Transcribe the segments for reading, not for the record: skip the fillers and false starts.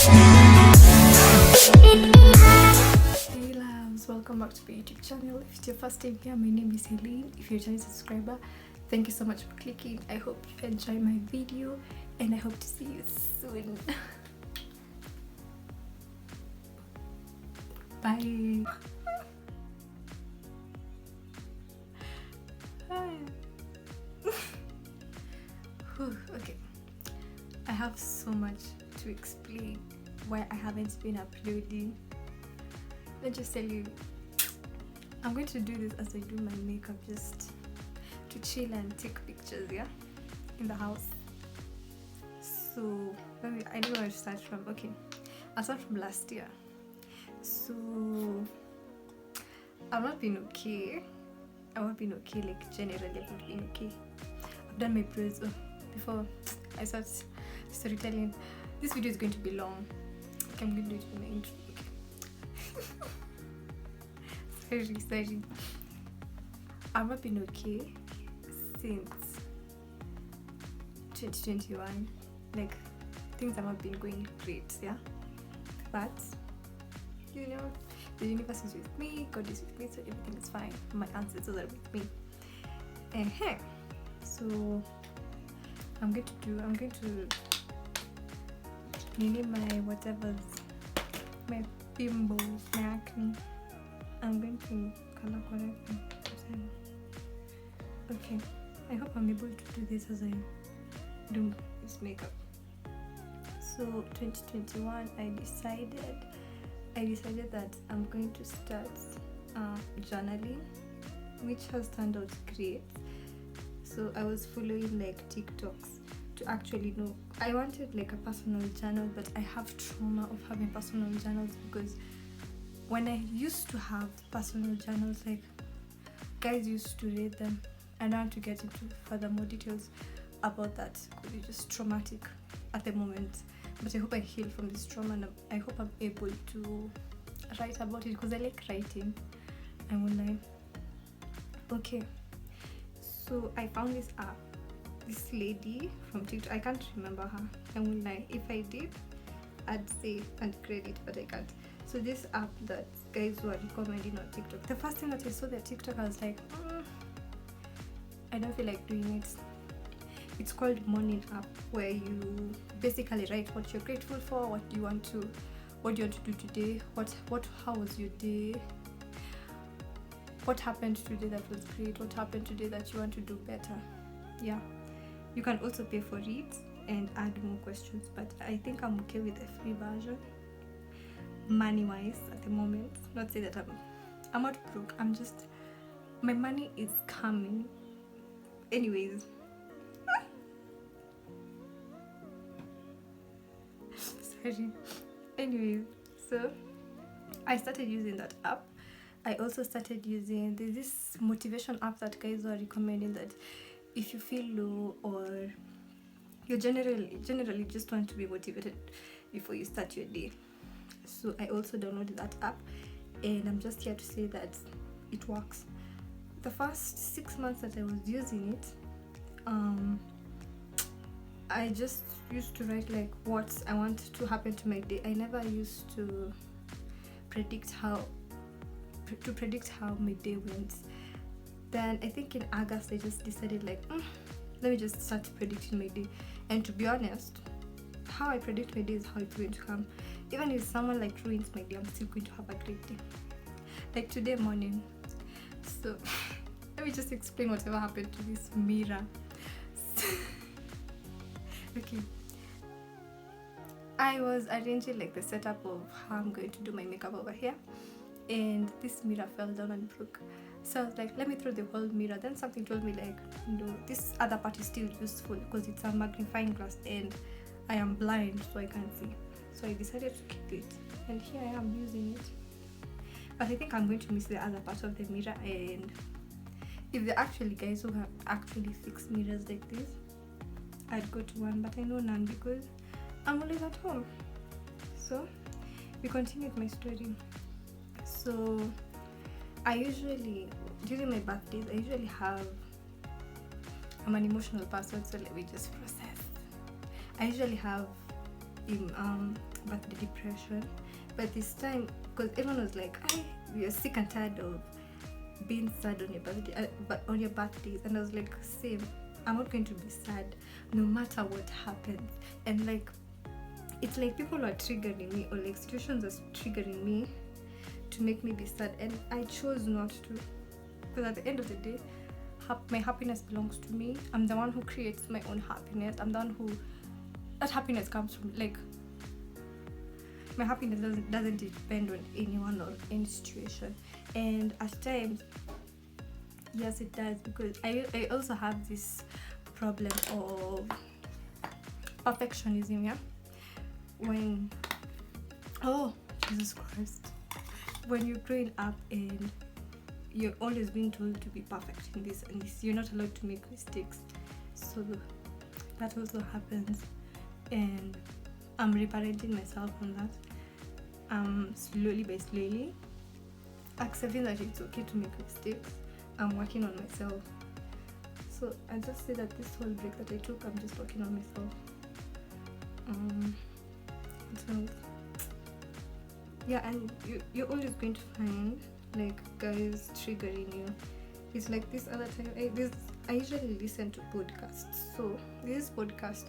Hey loves, welcome back to my YouTube channel. If it's your first time here, my name is Helene. If you're a Chinese subscriber, thank you so much for clicking. I hope you enjoy my video and I hope to see you soon. Bye. Okay, I have so much to explain why I haven't been uploading. Let's just tell you, I'm going to do this as I do my makeup, just to chill and take pictures, yeah, in the house. So I don't know where to start from. Okay, I'll start from last year. So I've not been okay. Like generally I've not been okay. I've done my prayers. Before I start storytelling, this video is going to be long. Okay, I'm going to do it in my intro. Okay. sorry. I've not been okay since 2021. Like, things have not been going great, yeah. But you know, the universe is with me, God is with me, so everything is fine. My ancestors are with me. So I'm going to name my whatever's, my pimples, my acne. I'm going to color correct them. Okay, I hope I'm able to do this as I do this makeup. So 2021, I decided that I'm going to start journaling, which has turned out great. So I was following like TikToks to actually know. I wanted like a personal journal, but I have trauma of having personal journals because when I used to have personal journals, like guys used to read them. I don't want to get into further more details about that because it's just traumatic at the moment. But I hope I heal from this trauma and I hope I'm able to write about it because I like writing. I won't lie. Okay. So I found this app, this lady from TikTok. I can't remember her. I won't lie. If I did, I'd say and credit, but I can't. So this app that guys were recommending on TikTok. The first time that I saw their TikTok, I was like, I don't feel like doing it. It's called Morning App, where you basically write what you're grateful for, what you want to do today, how was your day. What happened today that was great? What happened today that you want to do better? Yeah. You can also pay for it and add more questions, but I think I'm okay with the free version. Money-wise, at the moment, not say that I'm not broke. I'm just, my money is coming. Anyways. Sorry. Anyways, so I started using that app. I also started using this motivation app that guys are recommending, that if you feel low or you generally just want to be motivated before you start your day. So I also downloaded that app and I'm just here to say that it works. The first 6 months that I was using it, I just used to write like what I want to happen to my day. I never used to predict how my day went. Then I think in August I just decided like let me just start predicting my day. And to be honest, how I predict my day is how it's going to come. Even if someone like ruins my day, I'm still going to have a great day. Like today morning. So let me just explain whatever happened to this mirror. Okay, I was arranging like the setup of how I'm going to do my makeup over here, and this mirror fell down and broke. So I was like, let me throw the whole mirror. Then something told me like, no, this other part is still useful because it's a magnifying glass and I am blind, so I can't see. So I decided to keep it, and here I am using it. But I think I'm going to miss the other part of the mirror, and if there are actually guys who have actually fixed mirrors like this, I'd go to one, but I know none because I'm always at home. So we continued my story. So I usually, during my birthdays, I usually have, I'm an emotional person, so let me just process. I usually have birthday depression. But this time, because everyone was like, you're sick and tired of being sad on your birthday, but on your birthdays, and I was like, same. I'm not going to be sad no matter what happens. And like, it's like people are triggering me, or like situations are triggering me to make me be sad, and I chose not to, because at the end of the day, my happiness belongs to me. I'm the one who creates my own happiness. I'm the one who, that happiness comes from, like, my happiness doesn't depend on anyone or any situation. And at times, yes, it does, because I also have this problem of perfectionism. Yeah, when, oh Jesus Christ, when you're growing up and you're always being told to be perfect in this and this, you're not allowed to make mistakes. So that also happens, and I'm reparenting myself on that. Slowly by slowly accepting that it's okay to make mistakes. I'm working on myself. So I just say that this whole break that I took, I'm just working on myself. So yeah, and you're always going to find like guys triggering you. It's like this other time, I usually listen to podcasts. So this podcast,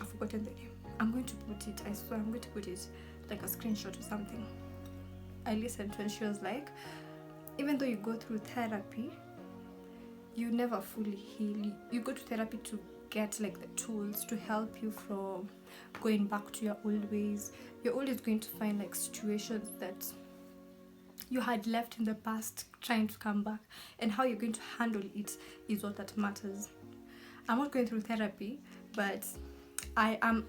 I've forgotten the name. I'm going to put it, I swear I'm going to put it like a screenshot or something. I listened to, and she was like, even though you go through therapy, you never fully heal. You go to therapy to get like the tools to help you from going back to your old ways. You're always going to find like situations that you had left in the past trying to come back, and how you're going to handle it is what that matters. I'm not going through therapy, but I am,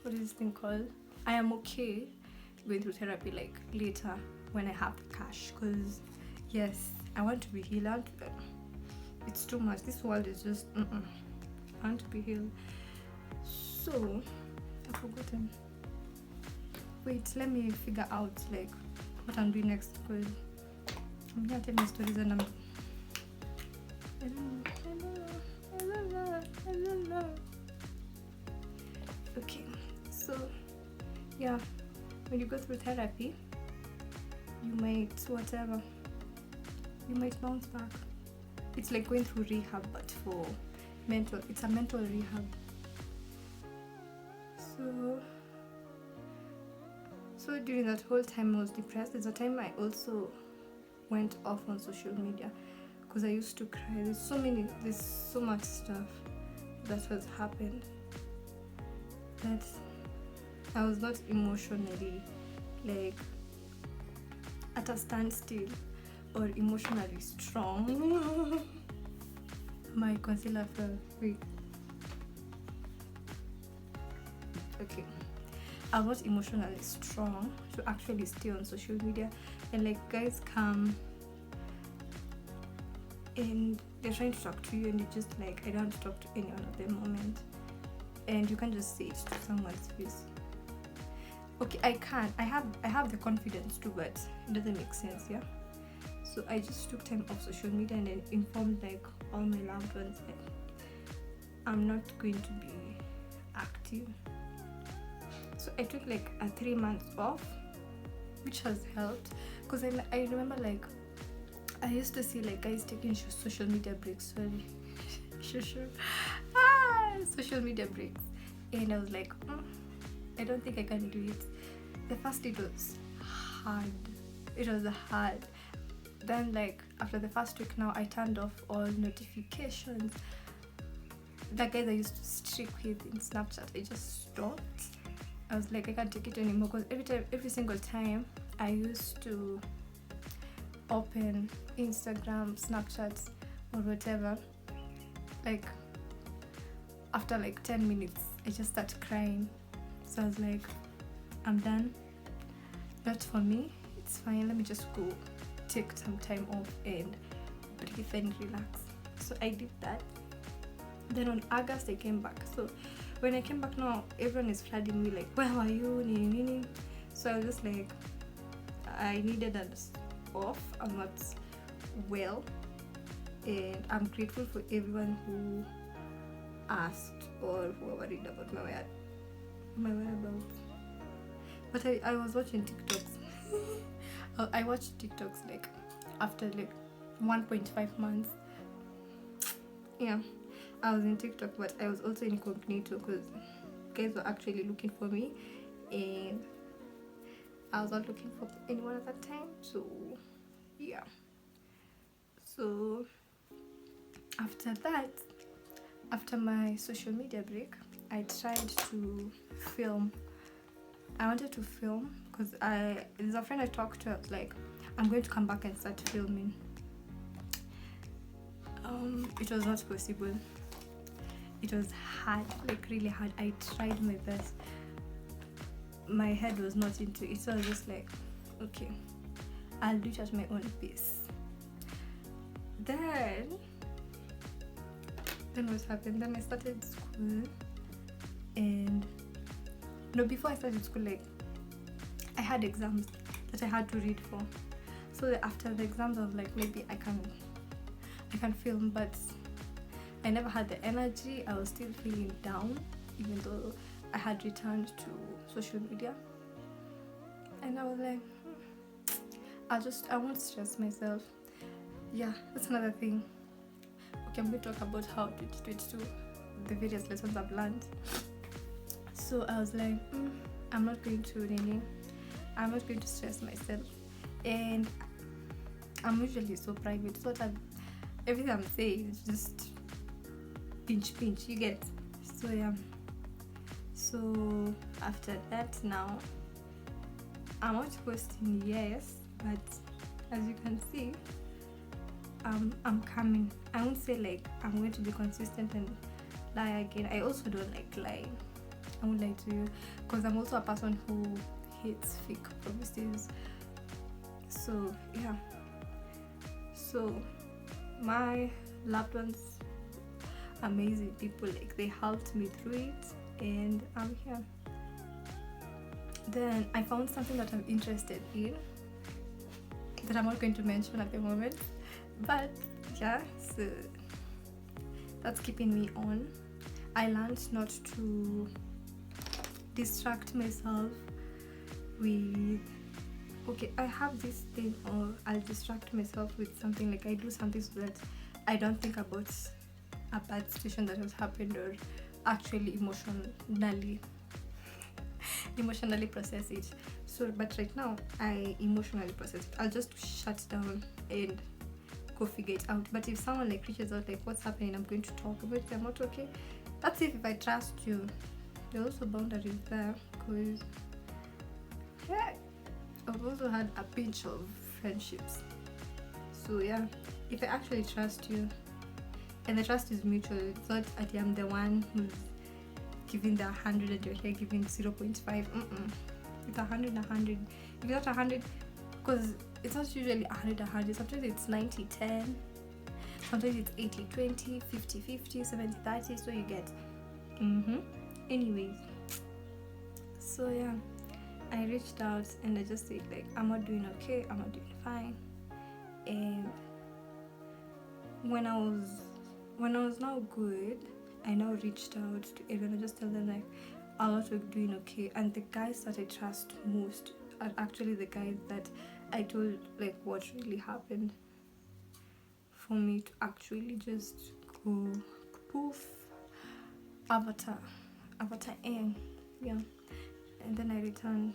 what is this thing called? I am okay going through therapy like later when I have the cash, because yes, I want to be healed. It's too much. This world is just I want to be healed. So I've forgotten. Wait, let me figure out like what I'm doing next, because I'm here telling stories and I don't know. Okay, so yeah, when you go through therapy, you might bounce back. It's like going through rehab, but for mental. It's a mental rehab. So during that whole time I was depressed. There's a time I also went off on social media, because I used to cry. There's so much stuff that has happened that I was not emotionally like at a standstill or emotionally strong. My concealer fell. Wait. Okay. I was emotionally strong to actually stay on social media, and like guys come and they're trying to talk to you, and you're just like, I don't want to talk to anyone at the moment, and you can't just say it to someone's face. Okay, I can. I have the confidence to, but it doesn't make sense, yeah. So I just took time off social media and then informed like all my loved ones that I'm not going to be active. So I took like a 3 months off, which has helped, because I remember like I used to see like guys taking social media breaks. Social media breaks, and I was like, I don't think I can do it. The first it was hard. Then like after the first week, now I turned off all notifications. The guys I used to streak with in Snapchat, I just stopped. I was like, I can't take it anymore, because every single time I used to open Instagram, Snapchat or whatever, like after like 10 minutes I just start crying. So I was like, I'm done. Not for me. It's fine. Let me just go take some time off and breathe and relax. So I did that. Then on August I came back. So when I came back now, everyone is flooding me like, where are you? Nini. So I was just like, I needed an off. I'm not well, and I'm grateful for everyone who asked or who were worried about my my whereabouts. But I was watching TikToks. I watched TikToks like after like 1.5 months. Yeah, I was in TikTok, but I was also incognito because guys were actually looking for me, and I was not looking for anyone at that time. So yeah. So after that, after my social media break, I tried to film. I wanted to film because there's a friend I talked to. I was like, I'm going to come back and start filming. It was not possible. It was hard, like really hard. I tried my best. My head was not into it, so I was just like, okay, I'll do it at my own pace. Then what happened? Then I started school, and no, before I started school, like I had exams that I had to read for. So after the exams, I was like, maybe I can film, but I never had the energy. I was still feeling down, even though I had returned to social media. And I was like, I won't stress myself. Yeah, that's another thing. Okay, I'm going to talk about how 2022, the various lessons I've learned. So I was like, I'm not going to stress myself. And I'm usually so private, so that everything I'm saying is just pinch, you get. So yeah. So after that, now I'm not posting, yes, but as you can see, I'm coming. I won't say like I'm going to be consistent and lie again. I also don't like lying. I won't lie to you because I'm also a person who hates fake promises. So yeah. So my loved ones, amazing people, like they helped me through it, and I'm here. Then I found something that I'm interested in that I'm not going to mention at the moment, but yeah, so that's keeping me on. I learned not to distract myself with, okay, I have this thing, or I'll distract myself with something, like I do something so that I don't think about a bad situation that has happened, or actually emotionally process it. So but right now I emotionally process it. I'll just shut down and go figure it out. But if someone like reaches out like what's happening, I'm going to talk about it. I'm not okay. That's if I trust you. There's also boundaries there, because yeah, I've also had a pinch of friendships. So yeah, if I actually trust you, and the trust is mutual, it's not that I'm the one who's giving the 100 and you're here giving 0.5. It's 100. If it's not 100, because it's not usually 100. Sometimes it's 90-10. Sometimes it's 80-20, 50-50, 70-30. So you get. Anyways, so yeah, I reached out and I just said like, I'm not doing okay. I'm not doing fine. And when I was now good, I now reached out to everyone. I just tell them like, I'm not doing okay. And the guys that I trust most are actually the guys that I told like what really happened, for me to actually just go poof, avatar in, yeah. And then I returned.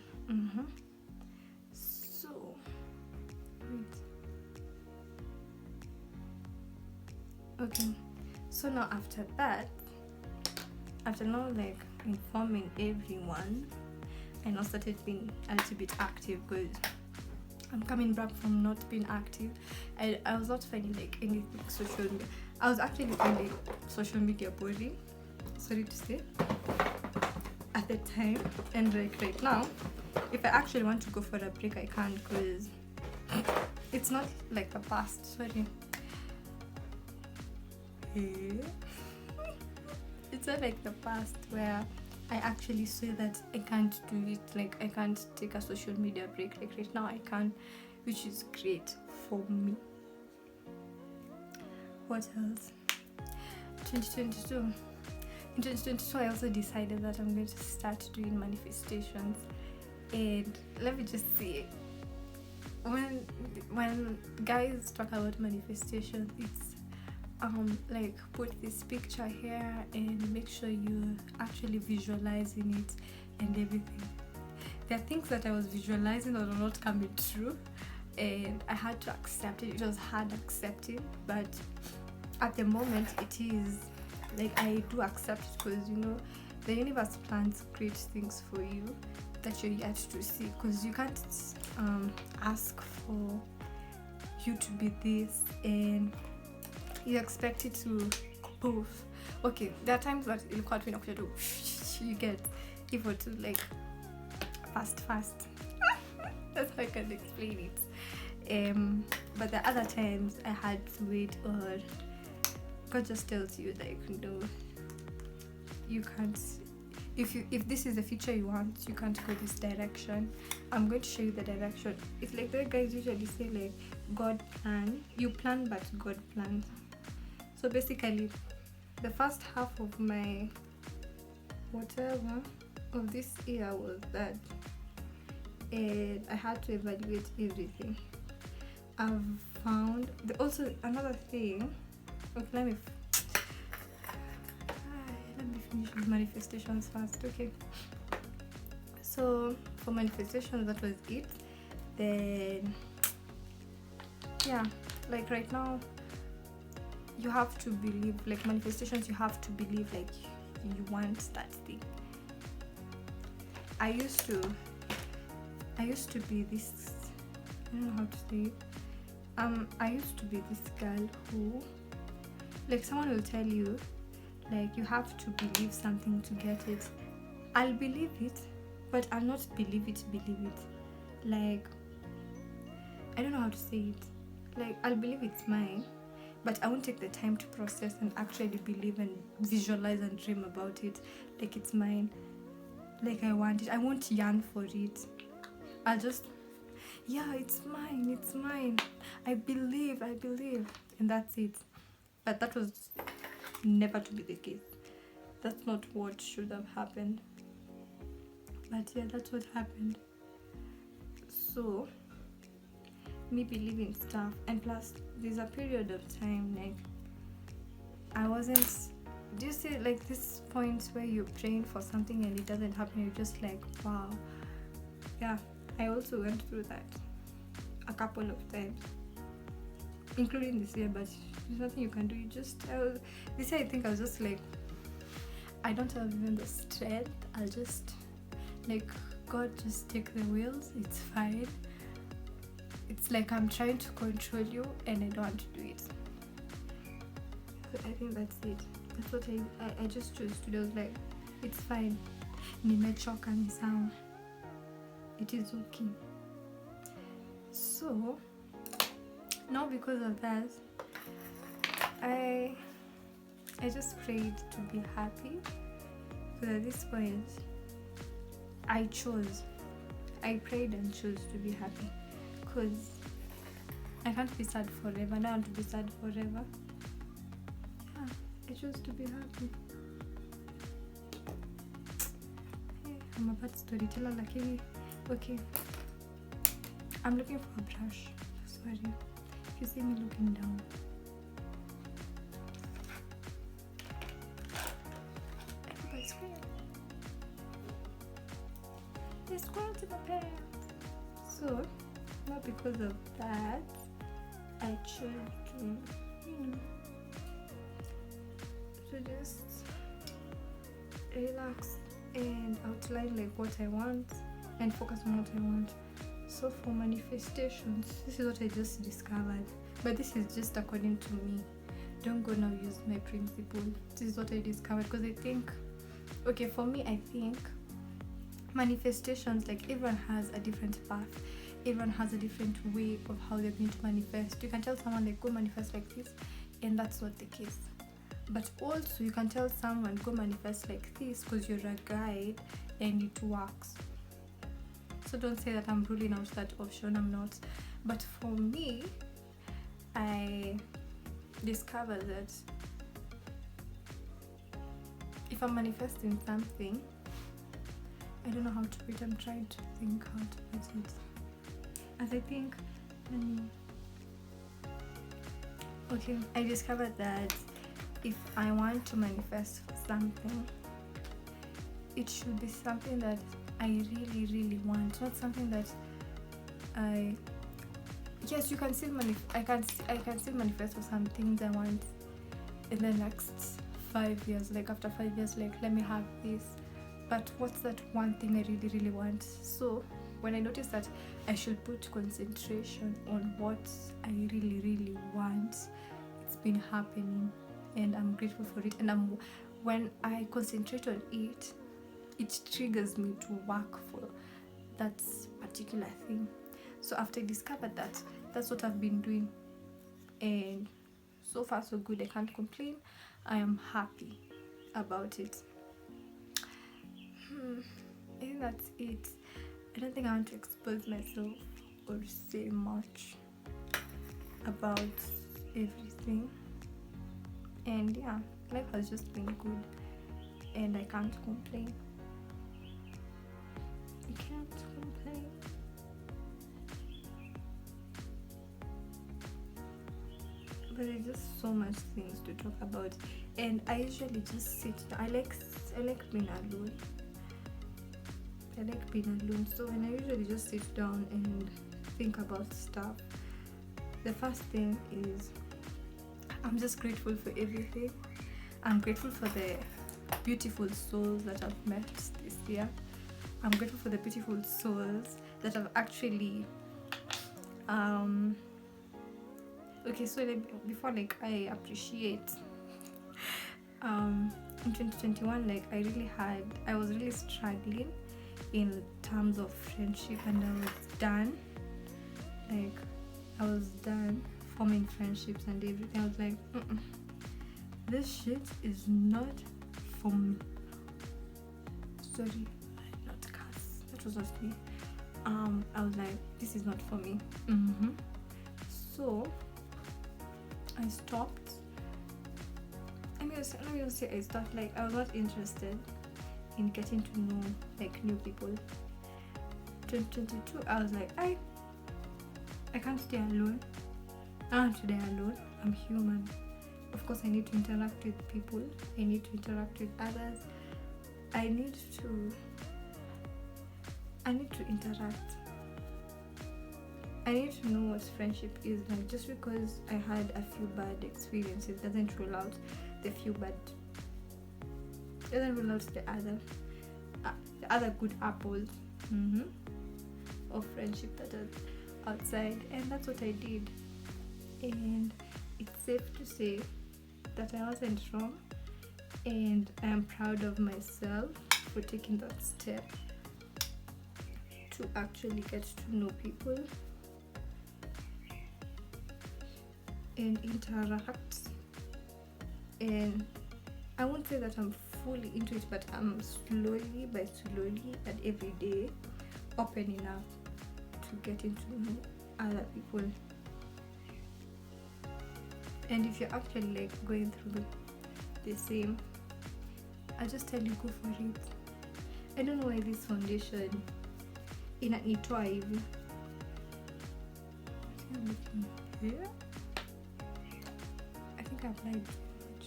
So wait. Okay, so now after now like informing everyone, I now started being a little bit active, because I'm coming back from not being active. I was not finding like anything social media. I was actually finding social media boring, sorry to say, at the time. And like right now, if I actually want to go for a break, I can't, because it's not like the past. Sorry. It's not like the past where I actually say that I can't do it, like I can't take a social media break. Like right now I can, which is great for me. What else? 2022. In 2022, I also decided that I'm going to start doing manifestations. And let me just say, when guys talk about manifestation, it's like put this picture here and make sure you actually visualizing it and everything. There are things that I was visualizing that are not coming true, and I had to accept it. It was hard accepting, but at the moment it is like I do accept it, because you know the universe plans great things for you that you're yet to see, because you can't ask for you to be this and you expect it to poof. Okay, there are times that you can't win to you get evil to like fast that's how I can explain it. But the other times I had to wait, or God just tells you like, no, you can't. If this is the future you want, you can't go this direction. I'm going to show you the direction. It's like the guys usually say like, God plan, you plan but God plans. So basically, the first half of my whatever of this year was that, and I had to evaluate everything. I've found also another thing. Okay, let me finish with manifestations first. Okay, so for manifestations, that was it. Then yeah, like right now you have to believe, like manifestations, you have to believe like you want that thing. I used to be this, I don't know how to say it. I used to be this girl who, like, someone will tell you like you have to believe something to get it. I'll believe it, but I'll not believe it. Like, I don't know how to say it. Like, I'll believe it's mine, but I won't take the time to process and actually believe and visualize and dream about it like it's mine. Like, I want it. I won't yearn for it. I'll just, yeah, it's mine. I believe. And that's it. But that was never to be the case. That's not what should have happened. But yeah, that's what happened. So, me believing stuff, and plus there's a period of time like I wasn't, do you see like this point where you're praying for something and it doesn't happen, you're just like, wow. Yeah, I also went through that a couple of times, including this year, but there's nothing you can do. This year I think I was just like, I don't have even the strength. I'll just like, God, just take the wheels, it's fine. It's like I'm trying to control you and I don't want to do it. So I think that's it. That's what I just chose to do. I was like, it's fine. Nimechoka, ni sawa. It is okay. So now because of that, I just prayed to be happy. Because at this point, I prayed and chose to be happy. Because I can't be sad forever. I don't want to be sad forever. Yeah, I chose to be happy. Hey, I'm a bad storyteller, lakini okay. I'm looking for a brush. Sorry if you see me looking down. Everybody scream. They squirrel to my pants. So not because of that, I chose to just relax and outline like what I want and focus on what I want. So for manifestations, this is what I just discovered, but this is just according to me. Don't go now use my principle. This is what I discovered, because I think, okay, for me, I think manifestations, like everyone has a different path. Everyone has a different way of how they're going to manifest. You can tell someone like, go manifest like this, and that's not the case. But also you can tell someone, go manifest like this, because you're a guide and it works. So don't say that I'm ruling out that option. I'm not. But for me, I discovered that if if I'm manifesting something, I don't know how to put it. I'm trying to think how to put it. As I think, okay, I discovered that if I want to manifest something, it should be something that I really, really want, not something that yes, you can still I can still manifest for some things I want in the next 5 years. Like after 5 years, like let me have this. But what's that one thing I really, really want? So when I noticed that I should put concentration on what I really, really want, it's been happening, and I'm grateful for it. And when I concentrate on it, it triggers me to work for that particular thing. So after I discovered that, that's what I've been doing, and so far so good. I can't complain. I am happy about it. I think that's it. I don't think I want to expose myself or say much about everything. And yeah, life has just been good, and I can't complain. I can't complain. But there's just so much things to talk about, and I usually just sit down. I like being alone. So when I usually just sit down and think about stuff, the first thing is I'm just grateful for everything. I'm grateful for the beautiful souls that I've met this year. I'm grateful for the beautiful souls that I've actually okay, so before, like, I appreciate in 2021, like I was really struggling in terms of friendship, and I was done forming friendships and everything. I was like, this shit is not for me. Sorry, not cuss. That was just me. I was like, this is not for me. So I stopped. Let me just say I stopped. Like, I was not interested in getting to know like new people. 2022, I was like, I can't stay alone. I want to die alone. I'm human. Of course, I need to interact with people. I need to interact with others. I need to interact. I need to know what friendship is like. Just because I had a few bad experiences doesn't rule out the other good apples of friendship that are outside. And that's what I did. And it's safe to say that I wasn't wrong, and I am proud of myself for taking that step to actually get to know people and interact. And I won't say that I'm fully into it, but I'm slowly and every day opening up to getting to know other people. And if you're actually like going through the same, I just tell you, go for it. I don't know why this foundation inanitoa hivi. Here, I think I applied too much.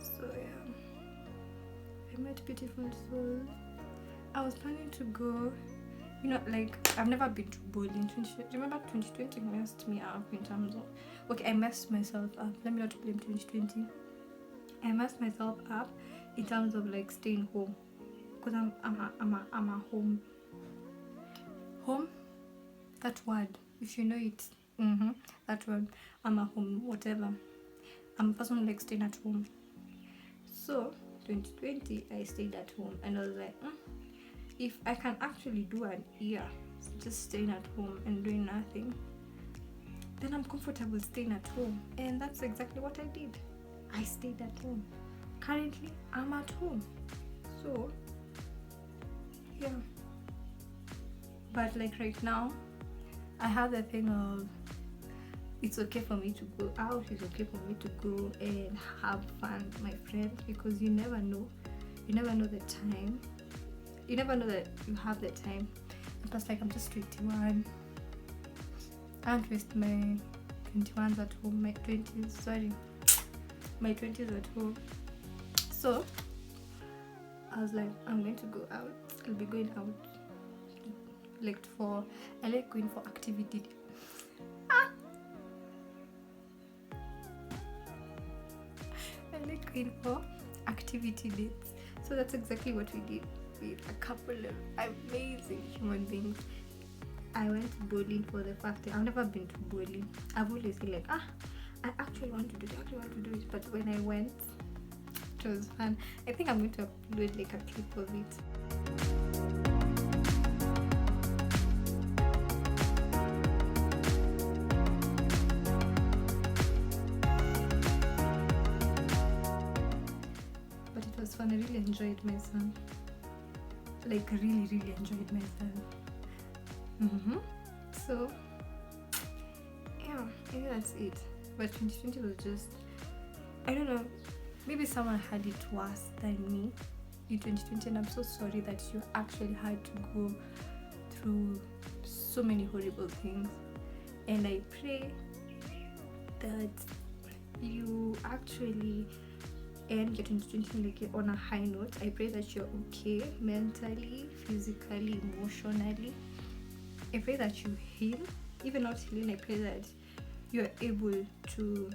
So yeah, I met beautiful souls. I was planning to go, like, I've never been to bowling. Remember 2020 messed me up in terms of, okay, I messed myself up. Let me not blame 2020. I messed myself up in terms of like staying home, because I'm a home, that word, if you know it, that word, I'm a home, whatever. I'm a person who likes staying at home. So 2020 I stayed at home, and I was like, if I can actually do an year just staying at home and doing nothing, then I'm comfortable staying at home. And that's exactly what I did. I stayed at home. Currently I'm at home. So yeah, but like right now I have the thing of it's okay for me to go out, it's okay for me to go and have fun with my friends, because you never know the time, you never know that you have the time. And plus, like, I'm just 21, I can't waste my 21s at home, my 20s at home. So I was like, I'm going to go out. I'll be going out I like going for activity. I like going for activity dates. So that's exactly what we did with a couple of amazing human beings. I went bowling for the first time. I've never been to bowling. I've always been like, I actually want to do it. But when I went, it was fun. I think I'm going to upload like a clip of it. But it was fun. I really enjoyed myself. Like, really, really enjoyed myself. So yeah, I think that's it. But 2020 was just, I don't know, maybe someone had it worse than me in 2020, and I'm so sorry that you actually had to go through so many horrible things. And I pray that you actually end your 2020 like on a high note. I pray that you're okay mentally, physically, emotionally. I pray that you heal. Even not healing, I pray that you're able to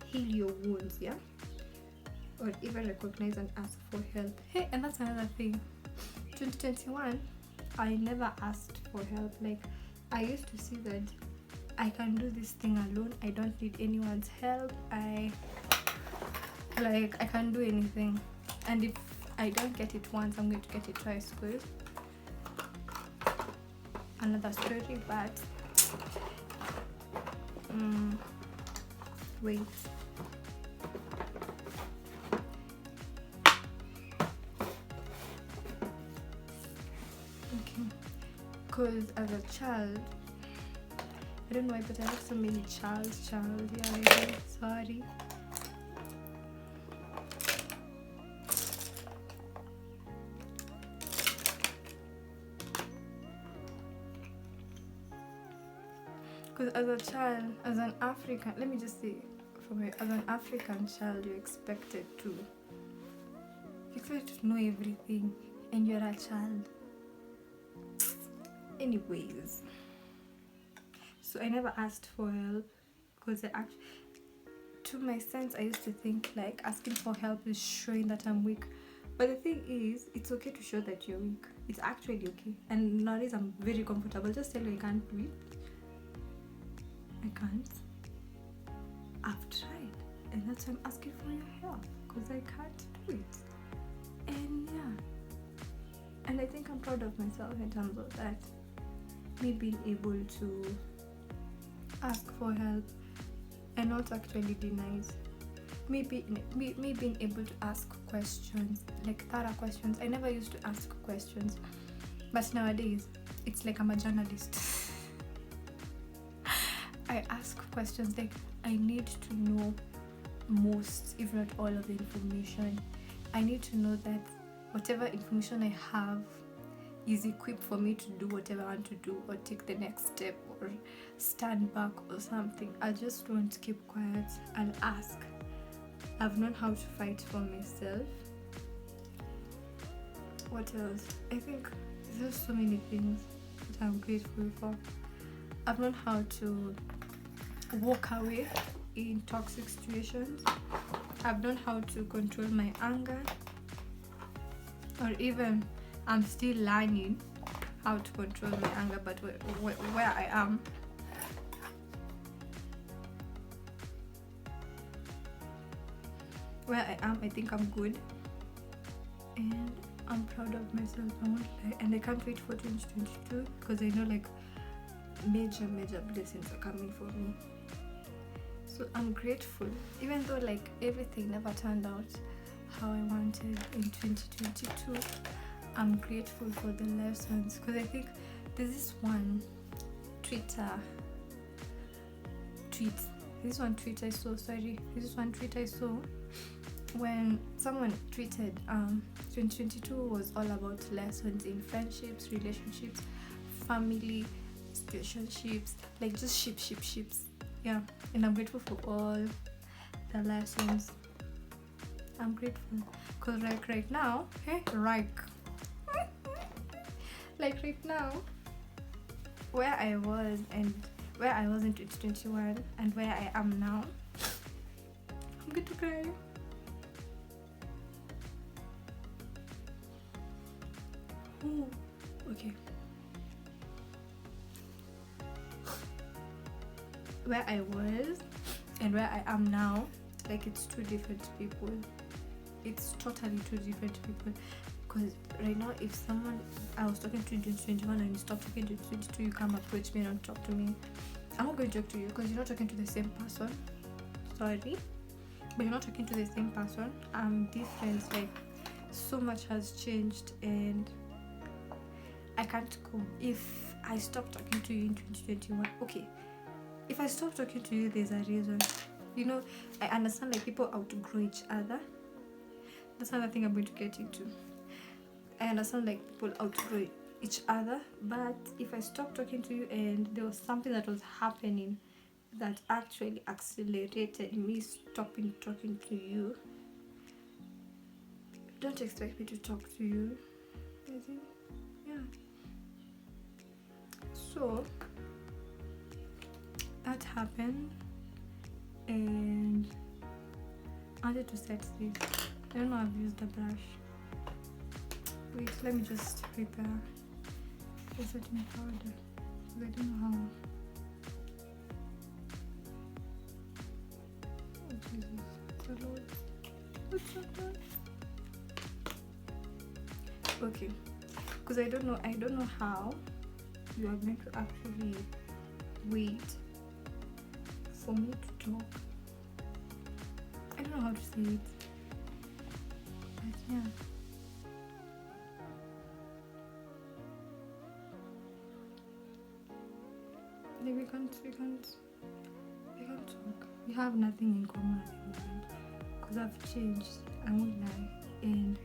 heal your wounds, yeah? Or even recognize and ask for help. Hey, and that's another thing. 2021, I never asked for help. Like, I used to see that I can do this thing alone. I don't need anyone's help. I can do anything. And if I don't get it once, I'm going to get it twice. Because another story, but wait. Okay. Because as a child, I don't know why, but I have so many child. Yeah, sorry. Because as a child, as an African, let me just say, as an African child, you're expected to know everything, and you're a child. Anyways, so I never asked for help, because to my sense, I used to think like asking for help is showing that I'm weak. But the thing is, it's okay to show that you're weak. It's actually okay. And nowadays, I'm very comfortable. Just tell you I can't do it. I can't. I've tried, and that's why I'm asking for your help, because I can't do it. And yeah, and I think I'm proud of myself in terms of that. Me being able to ask for help and not actually deny it. Me being able to ask questions, like thorough questions. I never used to ask questions, but nowadays it's like I'm a journalist. I ask questions, like I need to know most, if not all, of the information. I need to know that whatever information I have is equipped for me to do whatever I want to do, or take the next step, or stand back or something. I just don't keep quiet and ask. I've known how to fight for myself. What else? I think there's so many things that I'm grateful for. I've known how to walk away in toxic situations. I've known how to control my anger, or even I'm still learning how to control my anger, but where I am, I think I'm good, and I'm proud of myself. I won't lie, and I can't wait for 2022, because I know like major blessings are coming for me. So I'm grateful, even though like everything never turned out how I wanted in 2022. I'm grateful for the lessons, because I think there's this one Twitter tweet. This one tweet I saw. When someone tweeted 2022 was all about lessons in friendships, relationships, family, situationships, like just ships. Yeah, and I'm grateful for all the lessons. I'm grateful because right now, like right now, where I was and where I was in 2021 and where I am now, I'm going to cry. Ooh, okay. Where I was and where I am now, like it's two different people. It's totally two different people. Because right now, if someone I was talking to in 2021 and you stop talking to 2022, you come approach me and don't talk to me, I'm not going to talk to you because you're not talking to the same person. Sorry, but you're not talking to the same person. I'm different. Like so much has changed and I can't go. If I stop talking to you in 2021, okay. If I stop talking to you, there's a reason. You know, I understand like people outgrow each other. That's another thing I'm going to get into. I understand like people outgrow each other, but if I stop talking to you and there was something that was happening that actually accelerated me stopping talking to you, don't expect me to talk to you. I think, yeah. So that happened, and I wanted to set this. I don't know. I've used the brush. Wait, let me just prepare the setting powder. I don't know how. What is this? What's that? Okay, because I don't know how you are going to actually wait for me to talk. I don't know how to say it, but yeah. Like we can't talk. We have nothing in common at the moment because I've changed. I won't lie. And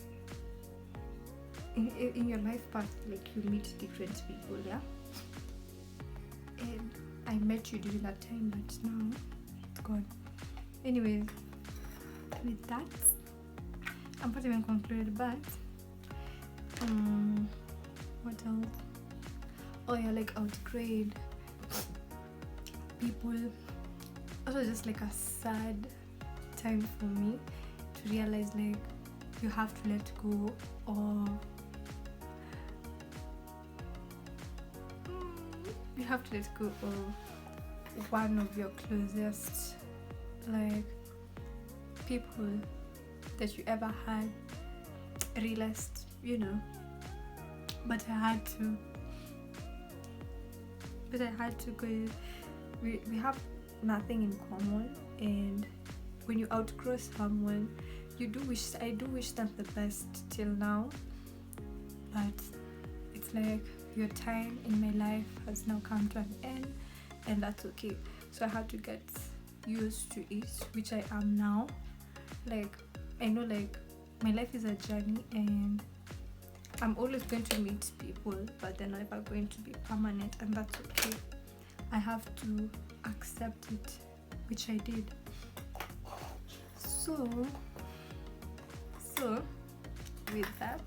in your life path, like you meet different people, yeah. And I met you during that time, but now it's gone. Anyway, with that, I'm not even concluded. But what else? Oh yeah, like outgrade people. Also, just like a sad time for me to realize like you have to let go of. You have to let go of one of your closest like people that you ever had. Realized, you know, but I had to because we have nothing in common, and when you outgrow someone, I do wish them the best till now, but it's like your time in my life has now come to an end, and that's okay. So I had to get used to it, which I am now. Like I know like my life is a journey, and I'm always going to meet people, but they're never going to be permanent, and that's okay. I have to accept it, which I did. So with that,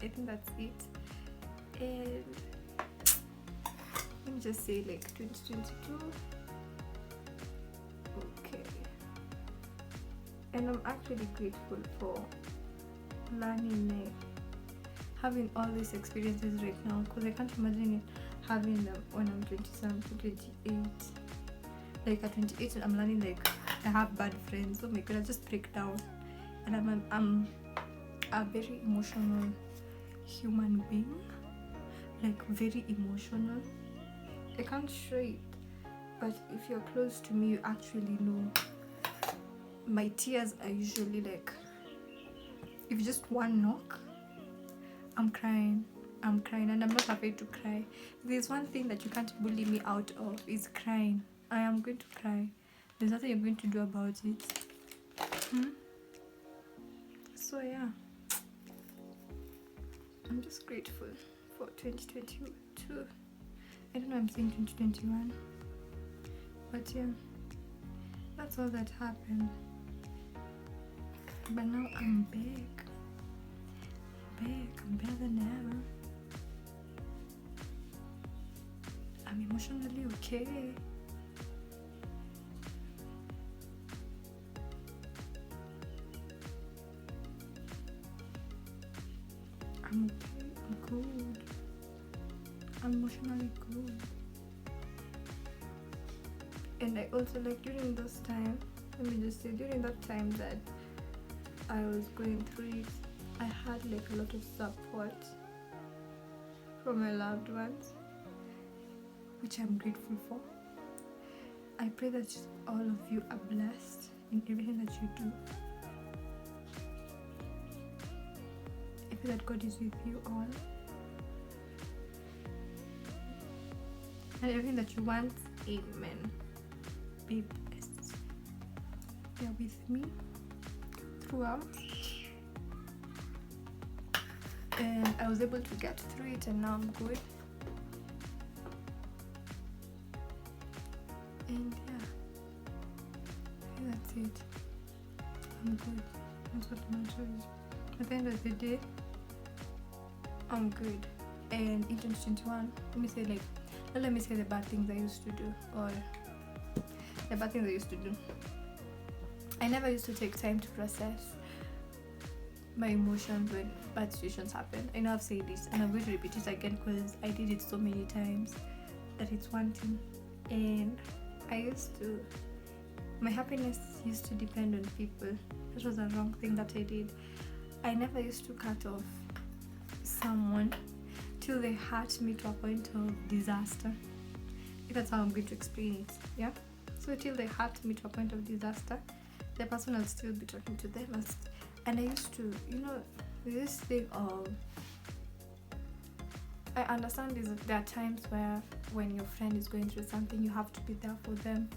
I think that's it. And let me just say like 2022. Okay. And I'm actually grateful for learning, like having all these experiences right now, because I can't imagine it having them when I'm 27 to 28. Like at 28 I'm learning like I have bad friends. Oh my god, I just break down. And I'm a very emotional human being, like very emotional. I can't show it, but if you're close to me, you actually know. My tears are usually like, if just one knock, I'm crying, and I'm not afraid to cry. If there's one thing that you can't bully me out of, is crying. I am going to cry. there's nothing you're going to do about it. So yeah, I'm just grateful for 2022. I don't know, I'm saying 2021, but yeah, that's all that happened. But now I'm back. I'm better than ever. I'm emotionally okay. I'm okay, I'm good. I'm emotionally good. And I also like during those time, let me just say, during that time that I was going through it, I had like a lot of support from my loved ones, which I'm grateful for. I pray that all of you are blessed in everything that you do. I pray that God is with you all. And everything that you want, amen. Be blessed. You're with me throughout. And I was able to get through it, and now I'm good. And yeah, I think that's it. I'm good. That's what matters. At the end of the day, I'm good. And in 2021, let me say the bad things I used to do, or the bad things I used to do. I never used to take time to process my emotions when bad situations happen. I know I've said this, and I'm going to repeat it again because I did it so many times that it's one thing. And my happiness used to depend on people. That was a wrong thing that I did. I never used to cut off someone till they hurt me to a point of disaster. That's how I'm going to explain it. Yeah. So till they hurt me to a point of disaster, the person will still be talking to them. And I used to, this thing of, I understand there are times where when your friend is going through something, you have to be there for them.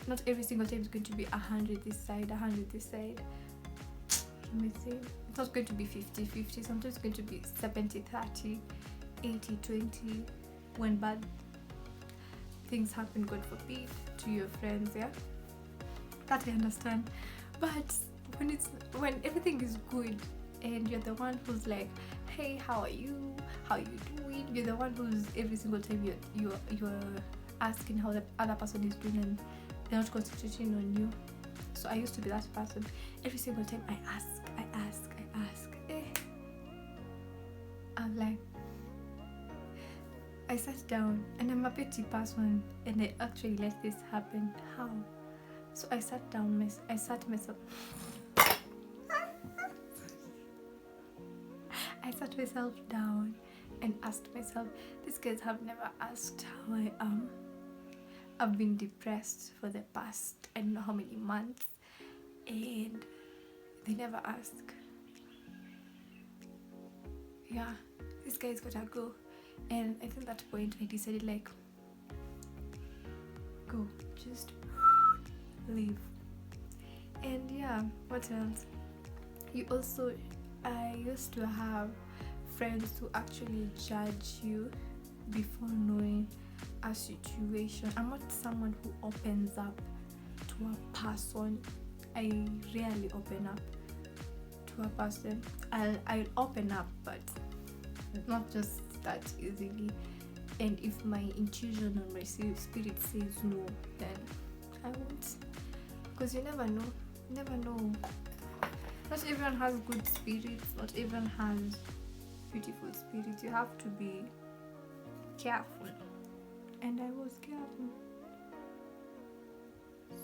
Not every single time is going to be 100 this side, 100 this side. Let me see. It's not going to be 50-50. Sometimes it's going to be 70-30, 80-20. When bad things happen, God forbid, to your friends, yeah? That I understand. But when everything is good and you're the one who's like, hey, how are you? How you doing? You're the one who's every single time you're asking how the other person is doing, and they're not concentrating on you. So I used to be that person. Every single time I ask. I'm like, I sat down, and I'm a petty person, and I actually let this happen. How? So I sat myself. I sat myself down and asked myself, these guys have never asked how I am. I've been depressed for the past I don't know how many months, and they never ask. Yeah, this guy's gotta go. And I think at that point I decided, like, go, just leave. And yeah, what else? I used to have friends who actually judge you before knowing a situation. I'm not someone who opens up to a person. I rarely open up to a person. I'll open up, but not just that easily. And if my intuition or my spirit says no, then I won't, because you never know. Not everyone has good spirits, not everyone has beautiful spirits. You have to be careful, and I was careful.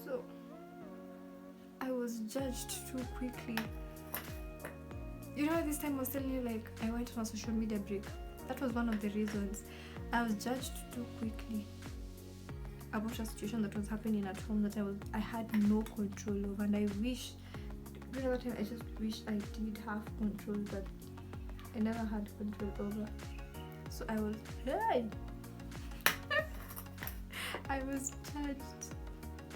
So I was judged too quickly. This time I was telling you, like, I went on a social media break. That was one of the reasons. I was judged too quickly about a situation that was happening at home that I had no control over, and I wish, during that time, I just wish I did have control, but I never had control over. So I was judged.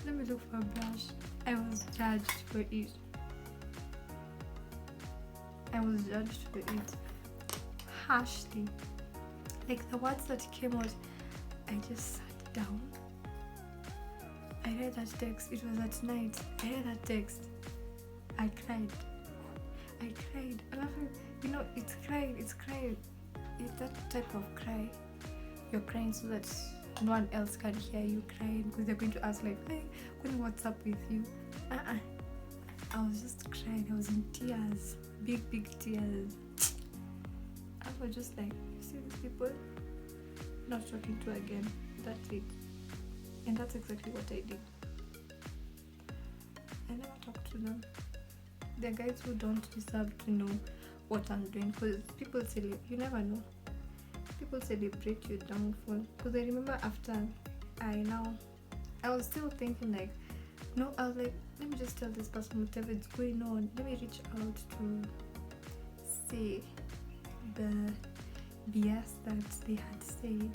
Let me look for a brush. I was judged for it. I was judged for it harshly. Like the words that came out, I just sat down. I read that text. It was at night. I read that text. I cried. I love it. You know, it's crying. It's that type of cry. You're crying so that no one else can hear you crying, because they're going to ask like, hey, what's up with you? I was just crying. I was in tears. Big tears. I was just like, you see these people? Not talking to again. That's it. And that's exactly what I did. I never talked to them. They're guys who don't deserve to know what I'm doing, because people say, you never know. People celebrate your downfall. Because I remember after I was still thinking like, no, I was like, let me just tell this person whatever is going on. Let me reach out to say the BS that they had said,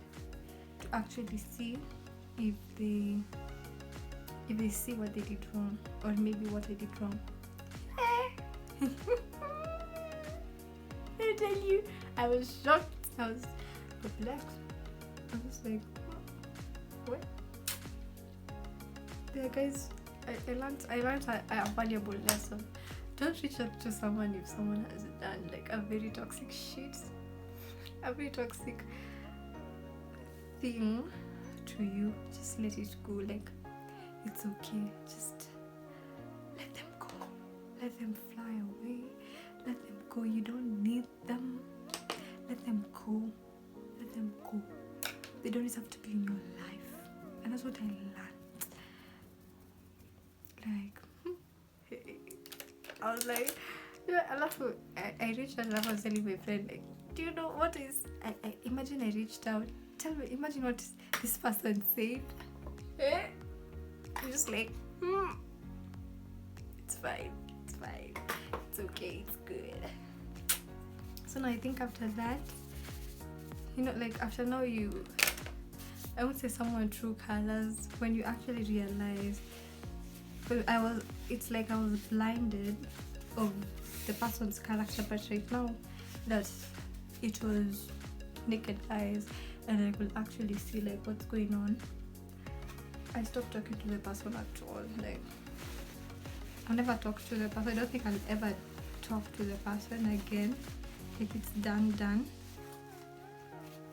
to actually see if they see what they did wrong, or maybe what I did wrong. I tell you, I was shocked. I was perplexed. I was like, what? There, guys, I learned a valuable lesson. Don't reach out to someone if someone has done like a very toxic shit, a very toxic thing to you. Just let it go. Like, it's okay. Just let them go. Let them fly away. Let them go. You don't need them. Let them go. Let them go. They don't deserve to be in your life. And that's what I learned. Like, I was like, yeah, I reached out and I was telling my friend, like, do you know what is, I imagine I reached out. Tell me, imagine what this person said. I'm just like, it's fine. It's okay, it's good. So now I think after that, you know, like after now I would say someone true colors when you actually realize, because it's like I was blinded of the person's character, but right now that it was naked eyes and I could actually see like what's going on, I stopped talking to the person at all. Like, I'll never talk to the person. I don't think I'll ever talk to the person again. Like, it's done.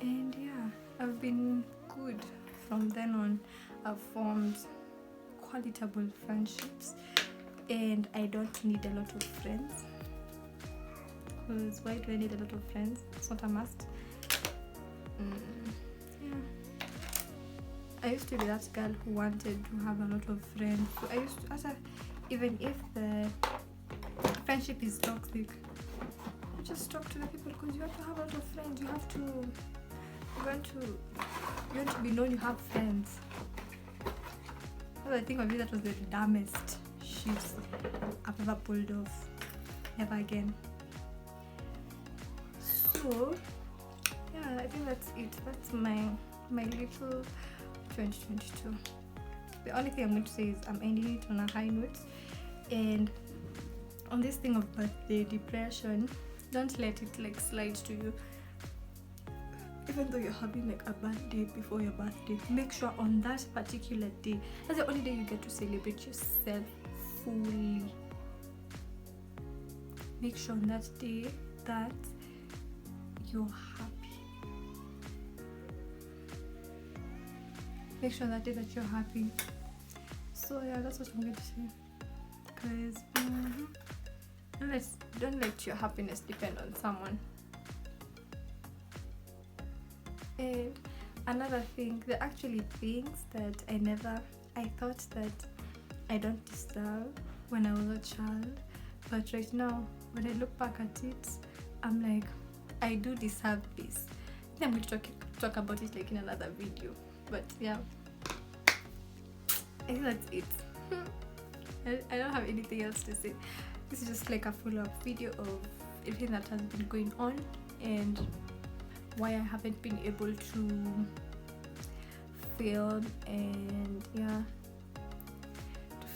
And yeah, I've been good from then on. I've formed qualitable friendships, and I don't need a lot of friends, because why do I need a lot of friends? It's not a must. Yeah, I used to be that girl who wanted to have a lot of friends. So I used to, even if the friendship is toxic, you just talk to the people, because you have to have a lot of friends. You want to be known you have friends. I think of it, that was the dumbest shifts I've ever pulled off. Never again. So yeah, I think that's it. That's my little 2022. The only thing I'm going to say is I'm ending it on a high note. And on this thing of birthday depression, don't let it like slide to you. Even though you're having like a bad day before your birthday, make sure on that particular day, that's the only day you get to celebrate yourself fully. Make sure on that day that you're happy. Make sure on that day that you're happy. So yeah, that's what I'm going to say. Guys, don't let your happiness depend on someone. And another thing, there are actually things that I thought that I don't deserve when I was a child, but right now when I look back at it, I'm like, I do deserve this. I think I'm going to talk about it like in another video, but yeah, I think that's it. I don't have anything else to say. This is just like a follow-up video of everything that has been going on and why I haven't been able to film. And yeah, I think that's it. I don't have anything else to say. This is just like a follow-up video of everything that has been going on and why I haven't been able to film. And yeah, I think that's it. I don't have anything else to say. This is just like a follow-up video of everything that has been going on and why I haven't been able to film. And yeah,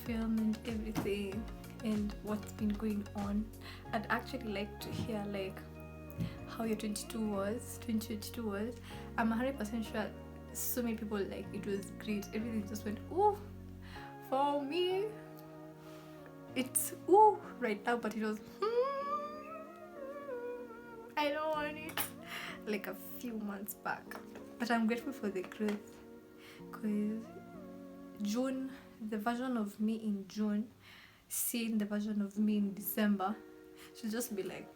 film and everything and what's been going on. I'd actually like to hear like how your 2022 was. I'm 100% sure so many people like it was great. Everything just went ooh. For me, it's ooh right now, but it was I don't want it like a few months back. But I'm grateful for the growth, because June, the version of me in June, seeing the version of me in December, she'll just be like,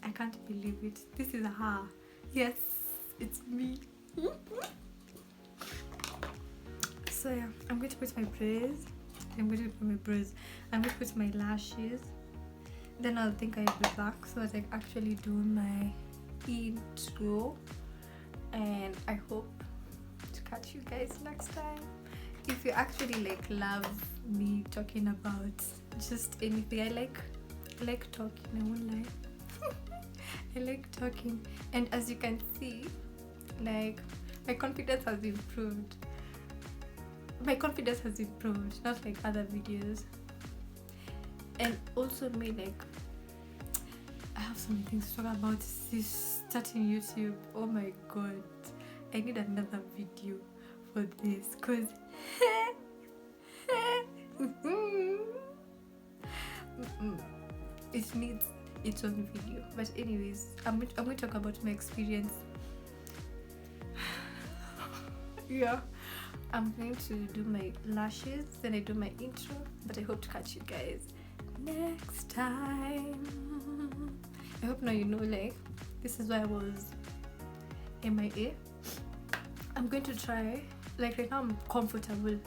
I can't believe it. This is her. Yes, it's me. So yeah, I'm going to put my braids. I'm going to put my lashes. Then I'll think I'll be back so that I can actually do my intro. And I hope to catch you guys next time. If you actually like love me talking about just anything, I like talking, I won't lie. I like talking, and as you can see, like my confidence has improved. Not like other videos. And also me, like I have so many things to talk about. This starting YouTube, oh my god, I need another video for this, because it needs its own video. But anyways, I'm going to talk about my experience. Yeah, I'm going to do my lashes, then I do my intro. But I hope to catch you guys next time. I hope now you know, like, this is why I was MIA. I'm going to try, like right now I'm comfortable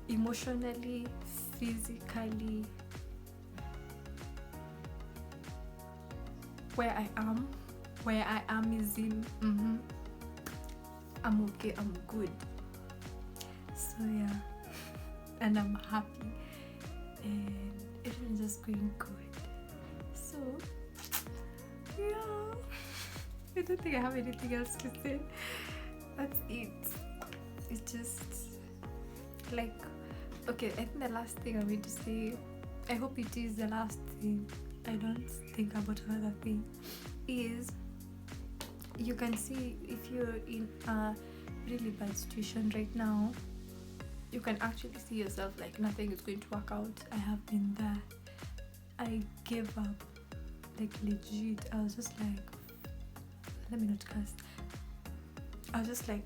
emotionally, physically. Where I am is in I'm okay, I'm good. So yeah, and I'm happy and everything's just going good. So yeah, I don't think I have anything else to say. That's it. It's just like, okay, I think the last thing I'm going to say, I hope it is the last thing, I don't think about another thing, is you can see if you're in a really bad situation right now, you can actually see yourself like nothing is going to work out. I have been there. I gave up, like legit. I was just like, let me not curse. I was just like,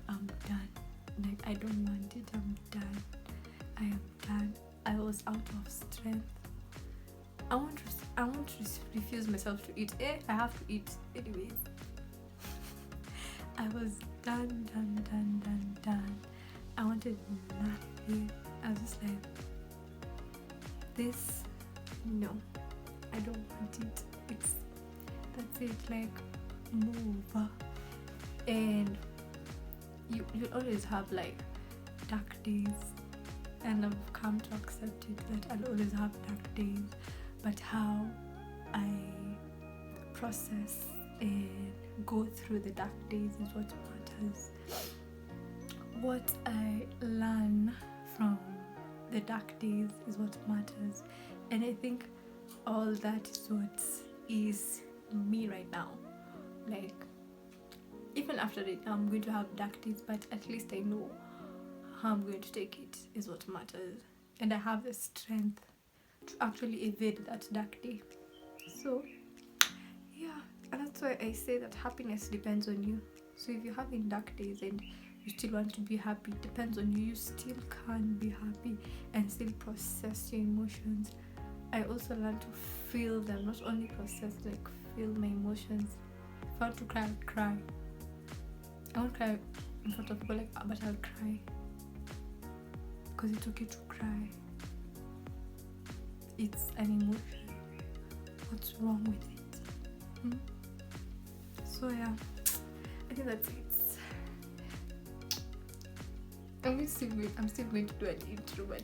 I'm done. Like, I don't want it. I'm done. I am done. I was out of strength. I won't refuse myself to eat. I have to eat anyways. I was done. I wanted nothing. I was just like, this, no, I don't want it. That's it, like, move. And you always have like dark days, and I've come to accept it that I'll always have dark days, but how I process and go through the dark days is what matters. What I learn from the dark days is what matters, and I think all that is what is me right now. Like, even after it, I'm going to have dark days, but at least I know how I'm going to take it is what matters, and I have the strength to actually evade that dark day. So yeah, and that's why I say that happiness depends on you. So if you're having dark days and you still want to be happy, it depends on you. You still can be happy and still process your emotions. I also learned to feel them, not only process, like feel my emotions. If I want to cry, I'll cry. I won't cry in front of people, like, but I'll cry, because it's okay to cry. It's an emotion. What's wrong with it? So yeah, I think that's it. I'm still going to do an intro, but